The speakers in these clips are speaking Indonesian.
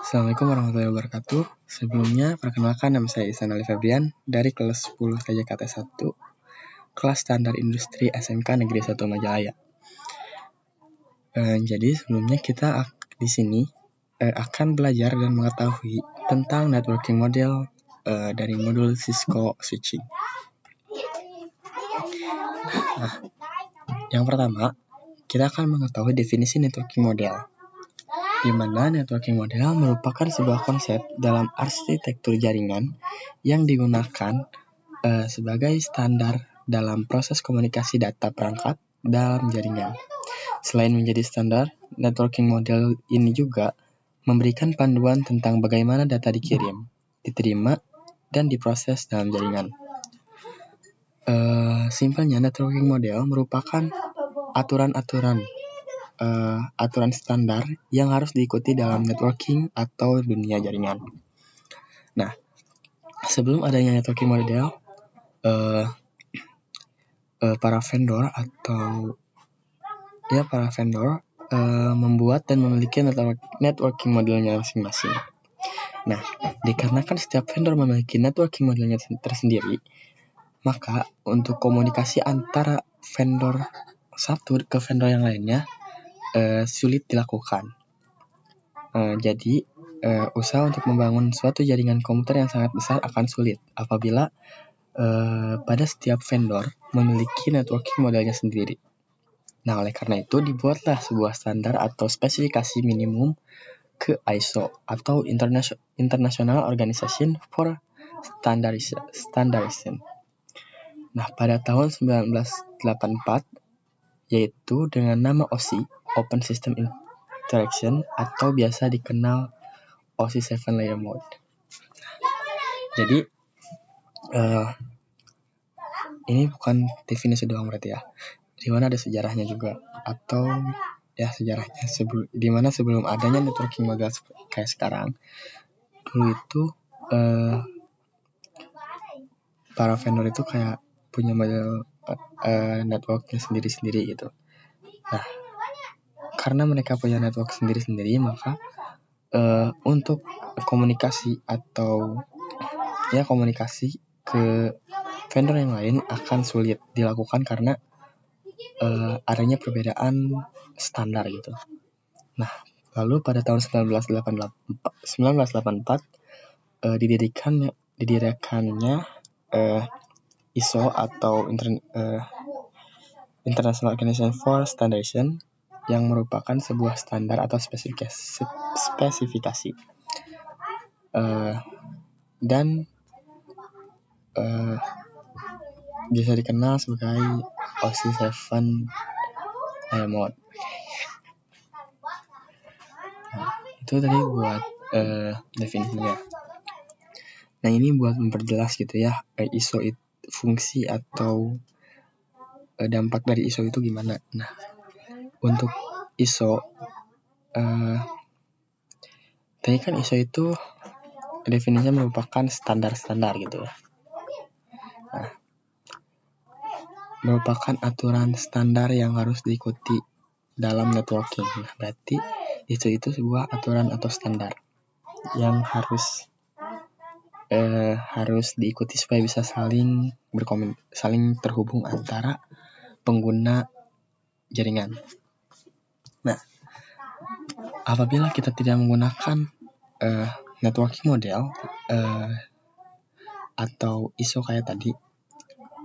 Assalamualaikum warahmatullahi wabarakatuh. Sebelumnya, perkenalkan nama saya Ihsan Ali Febrian dari kelas 10 TJKT 1, kelas standar industri SMK Negeri 1 Majalaya. Jadi sebelumnya kita di sini akan belajar dan mengetahui tentang networking model dari modul Cisco Switching. Nah, yang pertama, kita akan mengetahui definisi networking model, di mana networking model merupakan sebuah konsep dalam arsitektur jaringan yang digunakan sebagai standar dalam proses komunikasi data perangkat dalam jaringan. Selain menjadi standar, networking model ini juga memberikan panduan tentang bagaimana data dikirim, diterima, dan diproses dalam jaringan. Simpelnya, networking model merupakan aturan standar yang harus diikuti dalam networking atau dunia jaringan. Nah, sebelum adanya networking model, para vendor membuat dan memiliki networking modelnya masing-masing. Nah, dikarenakan setiap vendor memiliki networking modelnya tersendiri, maka untuk komunikasi antara vendor satu ke vendor yang lainnya sulit dilakukan. Jadi, usaha untuk membangun suatu jaringan komputer yang sangat besar akan sulit apabila pada setiap vendor memiliki networking modelnya sendiri. Nah, oleh karena itu dibuatlah sebuah standar atau spesifikasi minimum ke ISO atau International Organization for Standardization. Nah, pada tahun 1984, yaitu dengan nama OSI, Open System Interaction, atau biasa dikenal OSI 7 Layer Mode. Jadi, ini bukan definisi doang berarti ya, di mana ada sejarahnya juga, atau ya sejarahnya di mana sebelum adanya networking model kayak sekarang, dulu itu para vendor itu kayak punya model networknya sendiri-sendiri gitu. Nah, karena mereka punya network sendiri-sendiri, maka untuk komunikasi ke vendor yang lain akan sulit dilakukan karena adanya perbedaan standar gitu. Nah, lalu pada tahun 1984 didirikannya ISO atau International Organization for Standardization, yang merupakan sebuah standar atau spesifikasi dan bisa dikenal sebagai OSI 7 Layer Mode. Nah, itu tadi buat definisinya. Nah, ini buat memperjelas gitu ya, ISO itu fungsi atau dampak dari ISO itu gimana. Nah, untuk ISO, tadi kan ISO itu definisinya merupakan standar gitu ya. Nah, merupakan aturan standar yang harus diikuti dalam networking. Nah, berarti ISO itu sebuah aturan atau standar yang harus diikuti supaya bisa saling terhubung antara pengguna jaringan. Nah, apabila kita tidak menggunakan networking model atau ISO kayak tadi,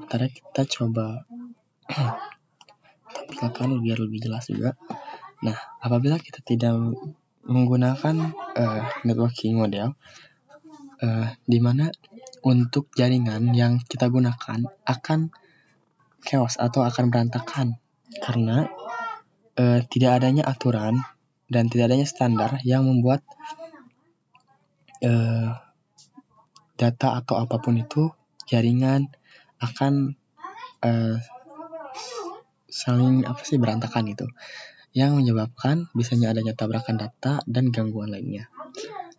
ntar kita coba tampilkan biar lebih jelas juga. Nah, apabila kita tidak menggunakan networking model, di mana untuk jaringan yang kita gunakan akan chaos atau akan berantakan karena tidak adanya aturan dan tidak adanya standar yang membuat data atau apapun itu jaringan akan saling berantakan itu, yang menyebabkan bisanya adanya tabrakan data dan gangguan lainnya.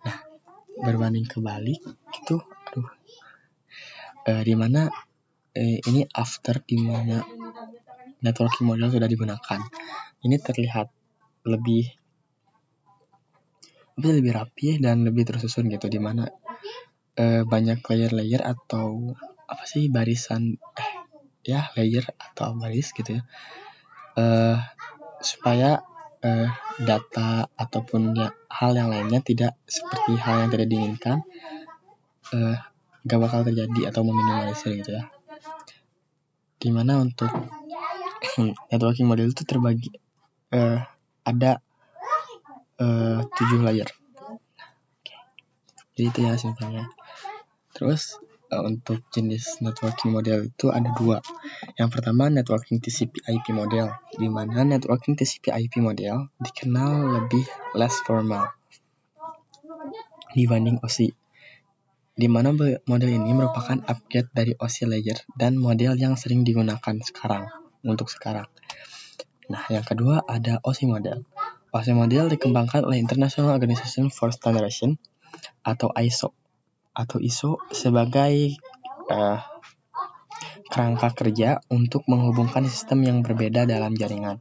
Nah, berbanding kebalik itu, di mana ini after di mana networking model sudah digunakan, ini terlihat lebih lebih rapi dan lebih tersusun gitu, dimana banyak layer-layer atau barisan layer atau baris gitu ya, supaya data ataupun hal yang lainnya tidak seperti hal yang tidak diinginkan gak bakal terjadi atau meminimalisir gitu ya. Dimana untuk networking model itu terbagi ada 7 layer. Jadi itu ya simpelnya. Terus untuk jenis networking model itu ada 2. Yang pertama networking TCP/IP model, di mana networking TCP/IP model dikenal lebih less formal dibanding OSI, di mana model ini merupakan upgrade dari OSI layer dan model yang sering digunakan sekarang. Nah, yang kedua ada OSI model. OSI model dikembangkan oleh International Organization for Standardization atau ISO sebagai kerangka kerja untuk menghubungkan sistem yang berbeda dalam jaringan.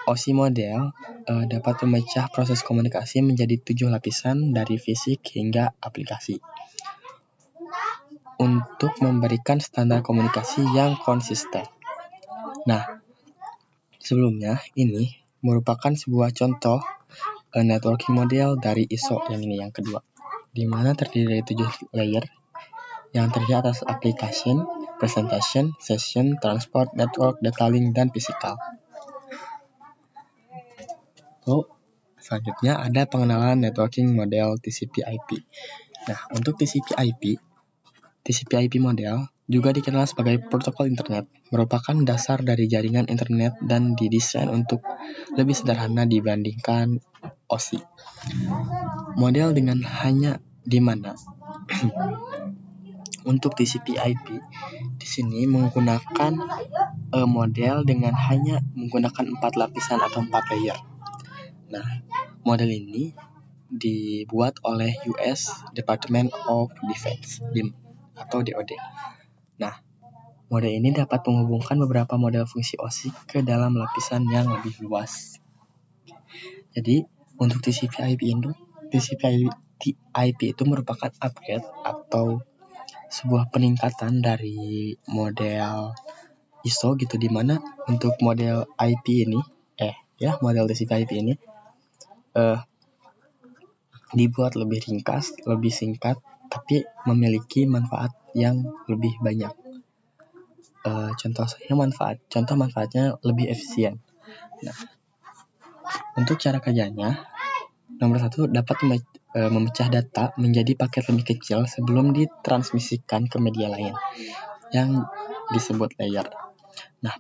OSI model dapat memecah proses komunikasi menjadi 7 lapisan dari fisik hingga aplikasi untuk memberikan standar komunikasi yang konsisten. Nah, sebelumnya ini merupakan sebuah contoh networking model dari ISO yang ini yang kedua, di mana terdiri dari 7 layer yang terdiri atas application, presentation, session, transport, network, data link, dan physical. Selanjutnya ada pengenalan networking model TCP/IP. Nah, untuk TCP/IP model juga dikenal sebagai protokol internet, merupakan dasar dari jaringan internet dan didesain untuk lebih sederhana dibandingkan OSI. Model dengan hanya di mana untuk TCP/IP di sini menggunakan model dengan hanya menggunakan 4 lapisan atau 4 layer. Nah, model ini dibuat oleh US Department of Defense atau DoD. Nah, model ini dapat menghubungkan beberapa model fungsi OSI ke dalam lapisan yang lebih luas. Jadi, untuk TCP/IP itu merupakan upgrade atau sebuah peningkatan dari model ISO gitu, di mana untuk model IP ini model TCP/IP ini dibuat lebih ringkas, lebih singkat, tapi memiliki manfaat yang lebih banyak. Contoh manfaatnya lebih efisien. Nah, untuk cara kerjanya, nomor 1 dapat memecah data menjadi paket lebih kecil sebelum ditransmisikan ke media lain yang disebut layer. Nah,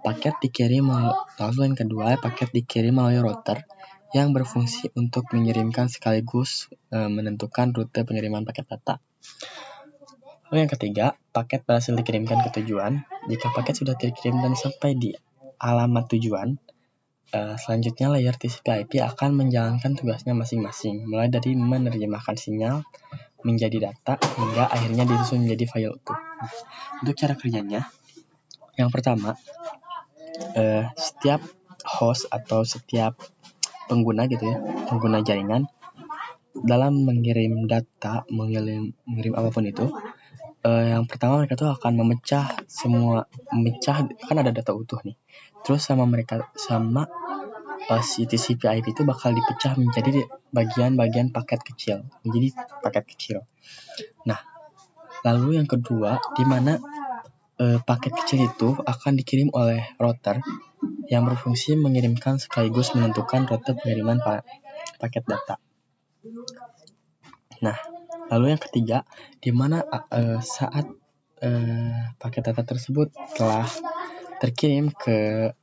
lalu yang kedua, paket dikirim melalui router yang berfungsi untuk mengirimkan sekaligus menentukan rute pengiriman paket data. Lalu yang ketiga, paket berhasil dikirimkan ke tujuan. Jika paket sudah dikirim dan sampai di alamat tujuan, selanjutnya layer TCP/IP akan menjalankan tugasnya masing-masing, mulai dari menerjemahkan sinyal menjadi data hingga akhirnya disusun menjadi file utuh. Untuk cara kerjanya, yang pertama, setiap host atau setiap pengguna jaringan dalam mengirim data, mengirim apapun itu, yang pertama mereka tuh akan memecah kan ada data utuh nih. Terus sama si TCP/IP itu bakal dipecah menjadi bagian-bagian paket kecil. Nah, lalu yang kedua, di mana paket kecil itu akan dikirim oleh router yang berfungsi mengirimkan sekaligus menentukan rute pengiriman paket data. Nah, lalu yang ketiga, di mana saat paket data tersebut telah terkirim ke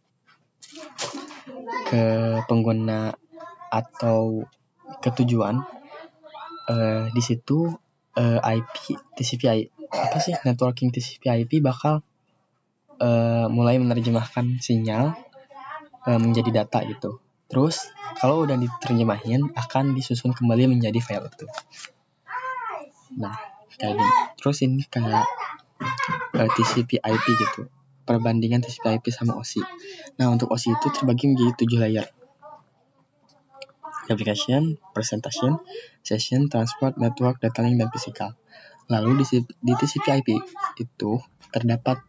pengguna atau ke tujuan, di situ networking TCP/IP bakal mulai menerjemahkan sinyal menjadi data gitu. Terus kalau udah diterjemahin akan disusun kembali menjadi file utuh. Nah, kayak gini. Terus ini kayak TCP/IP gitu. Perbandingan TCP/IP sama OSI. Nah, untuk OSI itu terbagi menjadi 7 layer. application, presentation, session, transport, network, data link, dan physical. Lalu di TCP/IP itu terdapat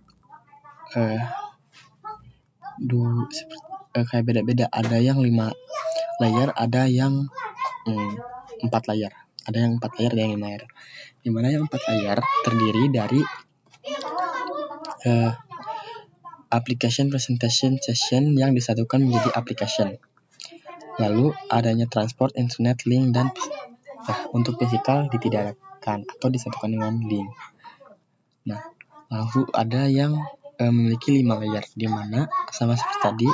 kayak beda-beda. Ada yang 5 layer, ada yang 4 layer. Ada yang 4 layer, ada yang 5 layer. Dimana yang 4 layer terdiri dari application, presentation, session yang disatukan menjadi application. Lalu adanya transport, internet, link, dan untuk physical ditidakkan atau disatukan dengan link. Nah, lalu ada yang memiliki 5 layer, di mana sama seperti tadi,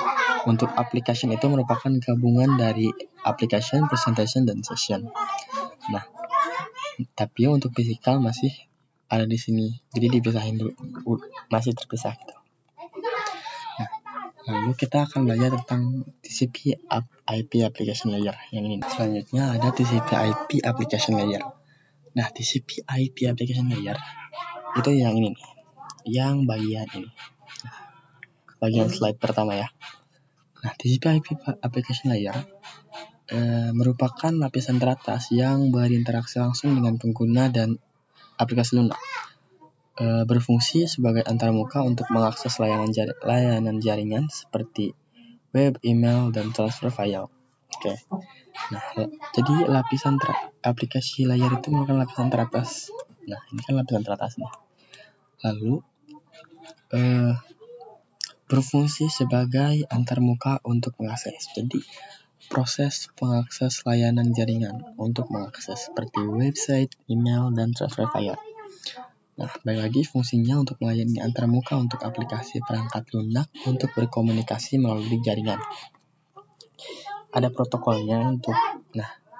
untuk application itu merupakan gabungan dari application, presentation, dan session. Nah, tapi untuk physical masih ada di sini, jadi dipisahin dulu, masih terpisah gitu. Nah, lalu kita akan belajar tentang TCP/IP application layer yang ini. Selanjutnya ada TCP/IP application layer. Nah, TCP/IP application layer itu yang ini nih, yang bagian ini, bagian slide pertama ya. Nah, TCP/IP application layer merupakan lapisan teratas yang berinteraksi langsung dengan pengguna dan aplikasi lunak. Berfungsi sebagai antarmuka untuk mengakses layanan jaringan seperti web, email, dan transfer file. Oke. Nah, jadi lapisan aplikasi layer itu merupakan lapisan teratas. Nah, ini kan lapisan teratas nih. Lalu berfungsi sebagai antarmuka untuk mengakses. Jadi proses pengakses layanan jaringan untuk mengakses seperti website, email, dan transfer file. Nah, balik lagi fungsinya untuk melayani antarmuka untuk aplikasi perangkat lunak untuk berkomunikasi melalui jaringan. Ada protokolnya untuk,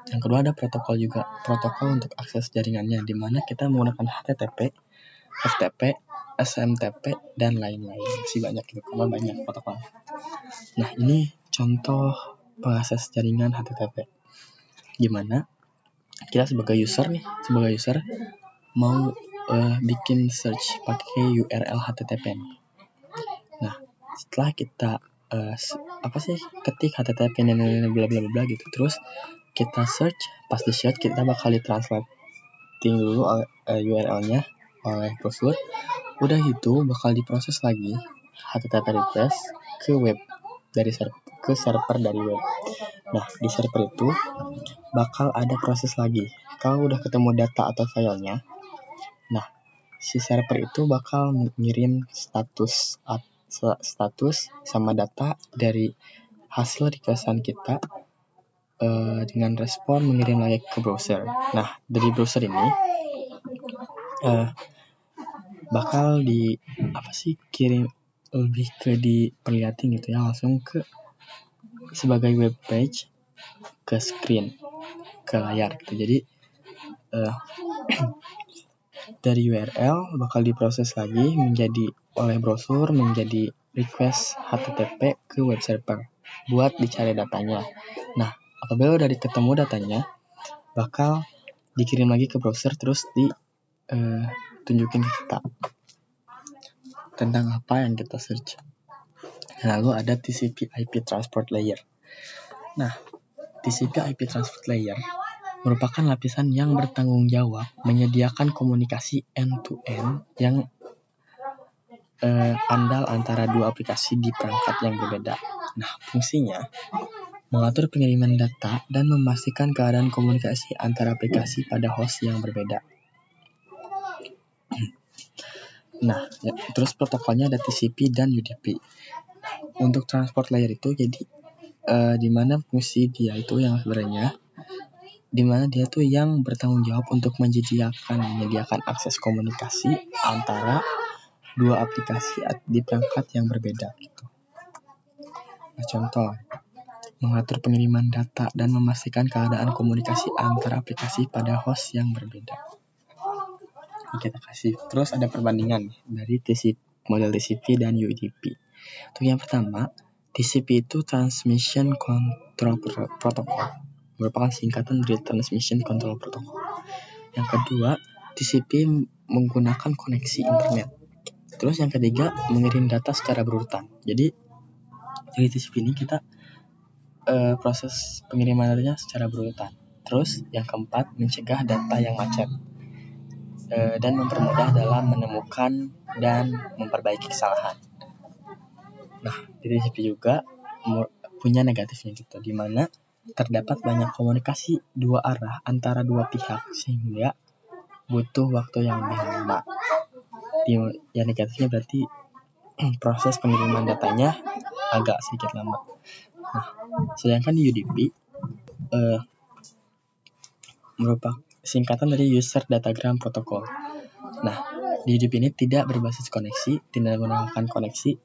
yang kedua ada protokol juga, protokol untuk akses jaringannya, di mana kita menggunakan HTTP, FTP, SMTP, dan lain-lain. Masih banyak gitu, karena banyak protokol. Nah, ini contoh pengakses jaringan HTTP. Gimana kita sebagai user mau bikin search pakai URL HTTP. Nah, setelah kita ketik HTTP bla bla bla gitu, terus kita search, pas di search kita bakal ditranslating dulu URL-nya oleh browser. Udah gitu bakal diproses lagi HTTP request ke web dari server dari web. Nah, di server itu bakal ada proses lagi. Kalau udah ketemu data atau filenya, nah, si server itu bakal mengirim status sama data dari hasil requestan kita dengan respon mengirim lagi ke browser. Nah, dari browser ini bakal kirim lebih ke diperlihatin gitu ya, langsung ke sebagai web page ke screen, ke layar gitu. Jadi dari URL bakal diproses lagi oleh browser menjadi request HTTP ke web server buat dicari datanya. Nah, apabila udah ketemu datanya, bakal dikirim lagi ke browser, terus ditunjukin ke kita tentang apa yang kita search. Lalu ada TCP/IP transport layer. Nah, TCP/IP transport layer merupakan lapisan yang bertanggung jawab menyediakan komunikasi end-to-end yang andal antara dua aplikasi di perangkat yang berbeda. Nah, fungsinya mengatur pengiriman data dan memastikan keadaan komunikasi antara aplikasi pada host yang berbeda. Nah, terus protokolnya ada TCP dan UDP. Untuk transport layer itu jadi di mana fungsi dia itu yang sebenarnya, di mana dia tuh yang bertanggung jawab untuk menyediakan akses komunikasi antara dua aplikasi di perangkat yang berbeda gitu. Nah, contoh, mengatur pengiriman data dan memastikan keadaan komunikasi antara aplikasi pada host yang berbeda. Ini kita kasih. Terus ada perbandingan dari model TCP dan UDP. Untuk yang pertama, TCP itu Transmission Control Protocol, merupakan singkatan dari Transmission Control Protocol. Yang kedua, TCP menggunakan koneksi internet. Terus yang ketiga, mengirim data secara berurutan. Jadi dari TCP ini kita proses pengiriman datanya secara berurutan. Terus yang keempat, mencegah data yang macet dan mempermudah dalam menemukan dan memperbaiki kesalahan. Nah, di TCP juga punya negatifnya gitu, di mana terdapat banyak komunikasi dua arah antara dua pihak sehingga butuh waktu yang lebih lama. Yang negatifnya berarti proses pengiriman datanya agak sedikit lama. Nah, sedangkan di UDP merupakan singkatan dari User Datagram Protocol. Nah, di UDP ini tidak berbasis koneksi, tidak menggunakan koneksi,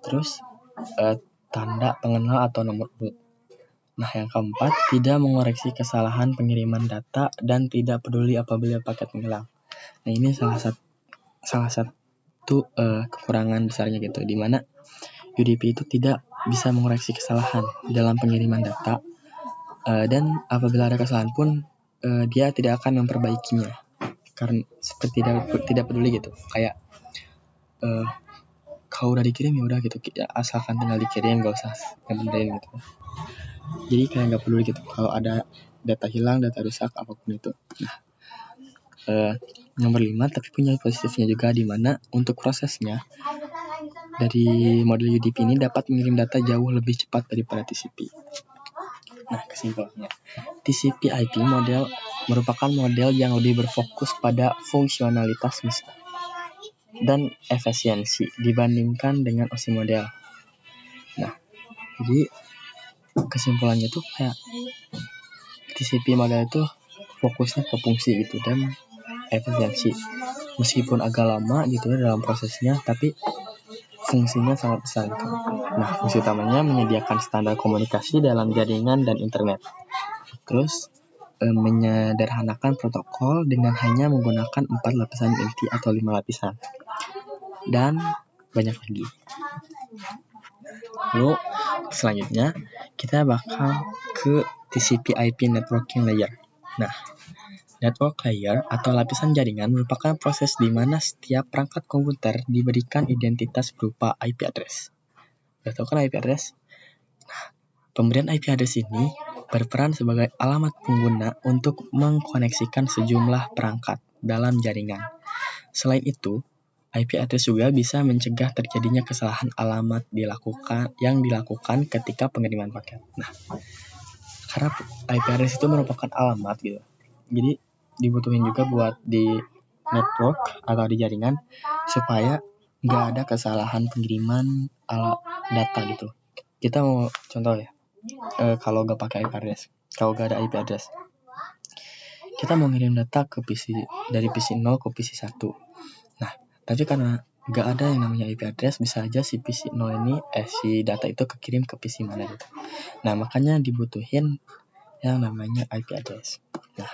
terus tanda pengenal atau nomor root. Nah, yang keempat, tidak mengoreksi kesalahan pengiriman data dan tidak peduli apabila paket menghilang. Nah, ini salah satu kekurangan besarnya gitu, di mana UDP itu tidak bisa mengoreksi kesalahan dalam pengiriman data, dan apabila ada kesalahan pun dia tidak akan memperbaikinya karena seperti tidak peduli gitu, kayak kalau udah dikirim ya udah gitu, asalkan tinggal dikirim, gak usah ngebenerin gitu. Jadi kayak nggak peduli gitu kalau ada data hilang, data rusak, apapun itu. Nah, nomor 5, tapi punya positifnya juga, di mana untuk prosesnya dari model UDP ini dapat mengirim data jauh lebih cepat daripada TCP. Nah, kesimpulannya, TCP/IP model merupakan model yang lebih berfokus pada fungsionalitas dan efisiensi dibandingkan dengan OSI model. Nah, jadi kesimpulannya tuh kayak TCP model itu fokusnya ke fungsi gitu dan efisiensi. Meskipun agak lama gitu dalam prosesnya, tapi fungsinya sangat besar gitu. Nah, fungsi utamanya menyediakan standar komunikasi dalam jaringan dan internet. Terus menyederhanakan protokol dengan hanya menggunakan 4 lapisan inti atau 5 lapisan. Dan banyak lagi. Lalu selanjutnya kita bakal ke TCP/IP networking layer. Nah, network layer atau lapisan jaringan merupakan proses di mana setiap perangkat komputer diberikan identitas berupa IP address. Udah tahu kan IP address? Nah, pemberian IP address ini berperan sebagai alamat pengguna untuk mengkoneksikan sejumlah perangkat dalam jaringan. Selain itu, IP address juga bisa mencegah terjadinya kesalahan alamat yang dilakukan ketika pengiriman paket. Nah, karena IP address itu merupakan alamat gitu, jadi dibutuhin juga buat di network atau di jaringan supaya nggak ada kesalahan pengiriman data gitu. Kita mau contoh ya, kalau nggak pakai IP address, kalau nggak ada IP address, kita mau ngirim data ke PC dari PC 0 ke PC 1. Nah, tapi karena nggak ada yang namanya IP address, bisa aja si PC 0 ini si data itu kekirim ke PC mana gitu. Nah, makanya dibutuhin yang namanya IP address. Nah,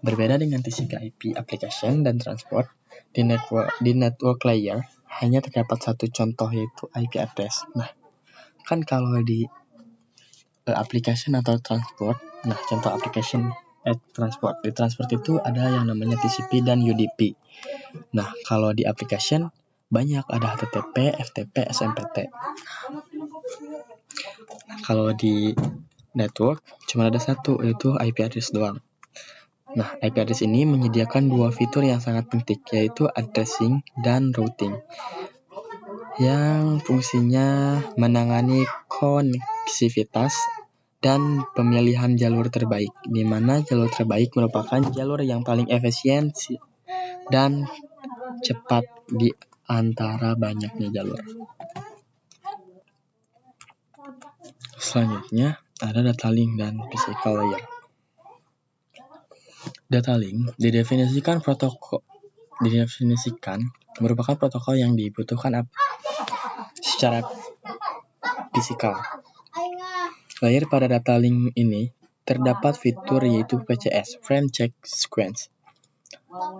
berbeda dengan TCP/IP application dan transport, di network layer hanya terdapat satu contoh, yaitu IP address. Nah, kan kalau di application atau transport, nah contoh application transport, di transport itu ada yang namanya TCP dan UDP. Nah, kalau di application banyak, ada HTTP, FTP, SMPT. Nah, kalau di network cuma ada satu, yaitu IP address doang. Nah, IP address ini menyediakan dua fitur yang sangat penting, yaitu addressing dan routing, yang fungsinya menangani koneksivitas dan pemilihan jalur terbaik, di mana jalur terbaik merupakan jalur yang paling efisien dan cepat di antara banyaknya jalur. Selanjutnya ada data link dan physical layer. Data link didefinisikan merupakan protokol yang dibutuhkan secara fisikal. Layer pada data link ini terdapat fitur yaitu VCS, Frame Check Sequence.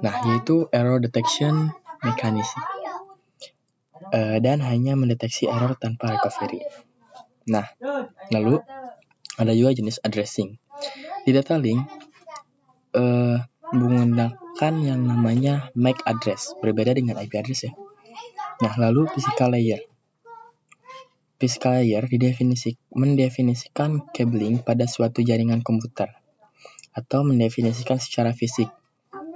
Nah, yaitu Error Detection Mechanism, dan hanya mendeteksi error tanpa recovery. Nah, lalu ada juga jenis addressing. Di data link menggunakan yang namanya MAC address, berbeda dengan IP address ya. Nah, lalu physical layer. Physical layer mendefinisikan cabling pada suatu jaringan komputer atau mendefinisikan secara fisik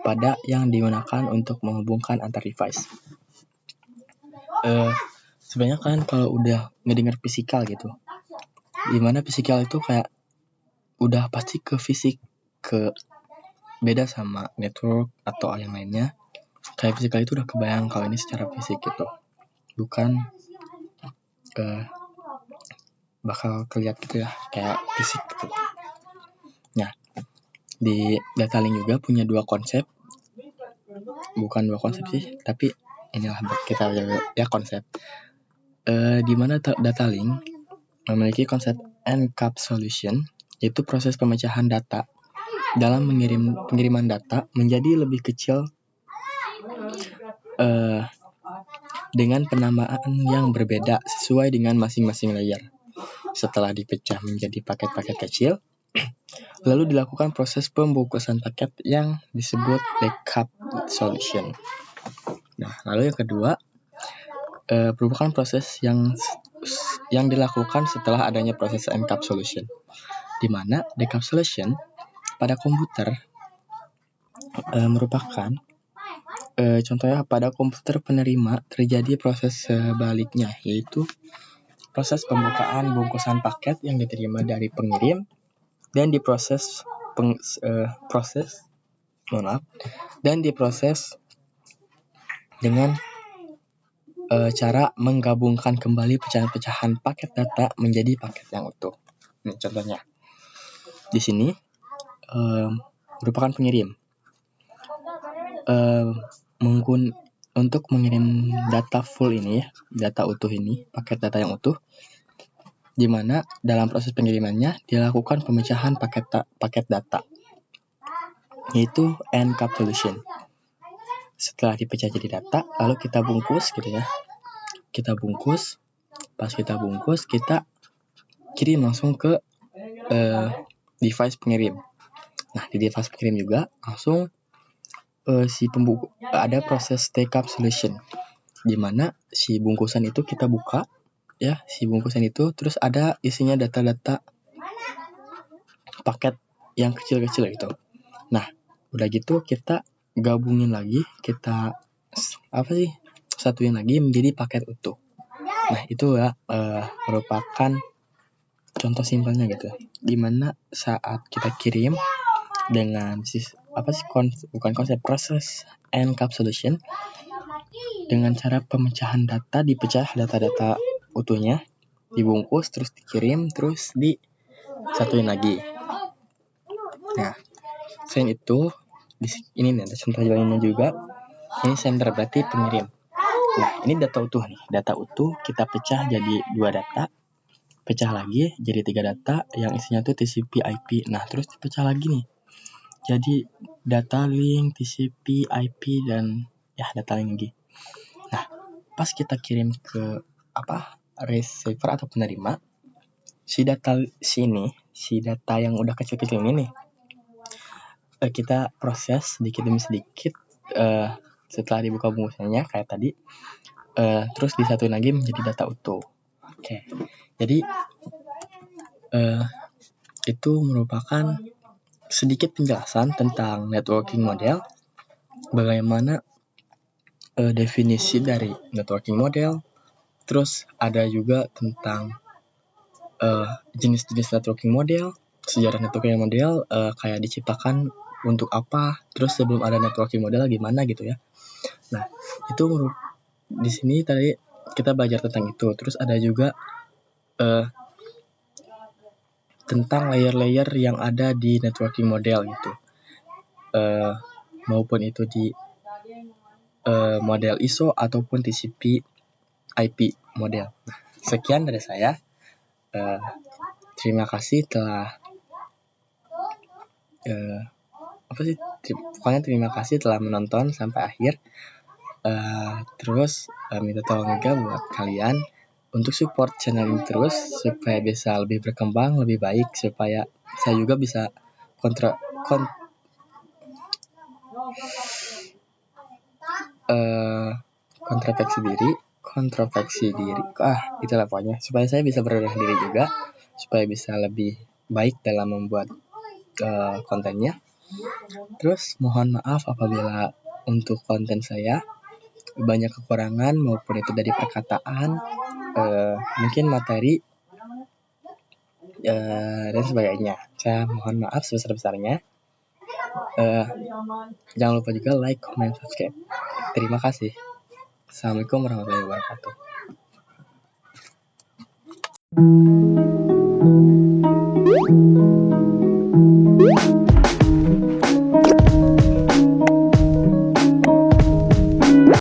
pada yang digunakan untuk menghubungkan antar device. Sebenarnya kalian kalau udah ngedengar fisikal gitu, dimana fisikal itu kayak udah pasti ke fisik, ke beda sama network atau yang lainnya. Kayak fisikal itu udah kebayang kalau ini secara fisik gitu, bukan bakal kelihatan gitu ya kayak fisik gitu. Nah, di data link juga punya dua konsep, bukan dua konsep sih, tapi inilah kita ya konsep. Di mana data link memiliki konsep encapsulation, yaitu proses pemecahan data dalam pengiriman data menjadi lebih kecil dengan penambahan yang berbeda sesuai dengan masing-masing layer. Setelah dipecah menjadi paket-paket kecil, lalu dilakukan proses pembungkusan paket yang disebut decapsulation. Nah, lalu yang kedua merupakan proses yang dilakukan setelah adanya proses encapsulation, di mana decapsulation pada komputer merupakan contohnya pada komputer penerima terjadi proses sebaliknya, yaitu proses pembukaan bungkusan paket yang diterima dari pengirim dan diproses dengan cara menggabungkan kembali pecahan-pecahan paket data menjadi paket yang utuh. Nah, contohnya di sini merupakan pengirim. Untuk mengirim data full ini, data utuh ini, paket data yang utuh, di mana dalam proses pengirimannya dilakukan pemecahan paket data, yaitu encapsulation. Setelah dipecah jadi data, lalu kita bungkus gitu ya. Kita bungkus, pas kita bungkus kita kirim langsung ke device pengirim. Nah, di device pengirim juga langsung ada proses decapsulation, di mana si bungkusan itu kita buka ya, si bungkusan itu terus ada isinya data-data paket yang kecil-kecil gitu. Nah, udah gitu kita gabungin lagi, kita satuin lagi menjadi paket utuh. Nah, itu ya merupakan contoh simpelnya gitu, dimana saat kita kirim dengan proses encapsulation dengan cara pemecahan data, dipecah data-data utuhnya, dibungkus, terus dikirim, terus disatuin lagi. Nah, selain itu, ini nih ada contoh lainnya juga. Ini sender berarti pengirim. Nah, ini data utuh nih. Data utuh kita pecah jadi 2 data. Pecah lagi jadi 3 data yang isinya tuh TCP IP. Nah, terus dipecah lagi nih. Jadi data link, TCP, IP, dan ya data link lagi. Nah, pas kita kirim ke receiver atau penerima, si data yang udah kecil-kecil ini nih, kita proses sedikit demi sedikit setelah dibuka bungkusannya kayak tadi, terus disatuin lagi menjadi data utuh. Oke. Jadi itu merupakan sedikit penjelasan tentang networking model, bagaimana definisi dari networking model, terus ada juga tentang jenis-jenis networking model, sejarah networking model, kayak diciptakan untuk apa, terus sebelum ada networking model gimana gitu ya. Nah, itu di sini tadi kita belajar tentang itu. Terus ada juga tentang layer-layer yang ada di networking model gitu, maupun itu di model ISO ataupun TCP IP model. Nah, sekian dari saya. Terima kasih telah terima kasih telah menonton sampai akhir. Terus minta tolong juga buat kalian untuk support channel ini terus supaya bisa lebih berkembang, lebih baik, supaya saya juga bisa kontrateksi diri kontroversi diri. Itulah pokoknya. Supaya saya bisa berbenah diri juga, supaya bisa lebih baik dalam membuat kontennya. Terus mohon maaf apabila untuk konten saya banyak kekurangan maupun itu dari perkataan, mungkin materi dan sebagainya. Saya mohon maaf sebesar-besarnya. Jangan lupa juga like, comment, subscribe. Terima kasih. Assalamualaikum warahmatullahi wabarakatuh.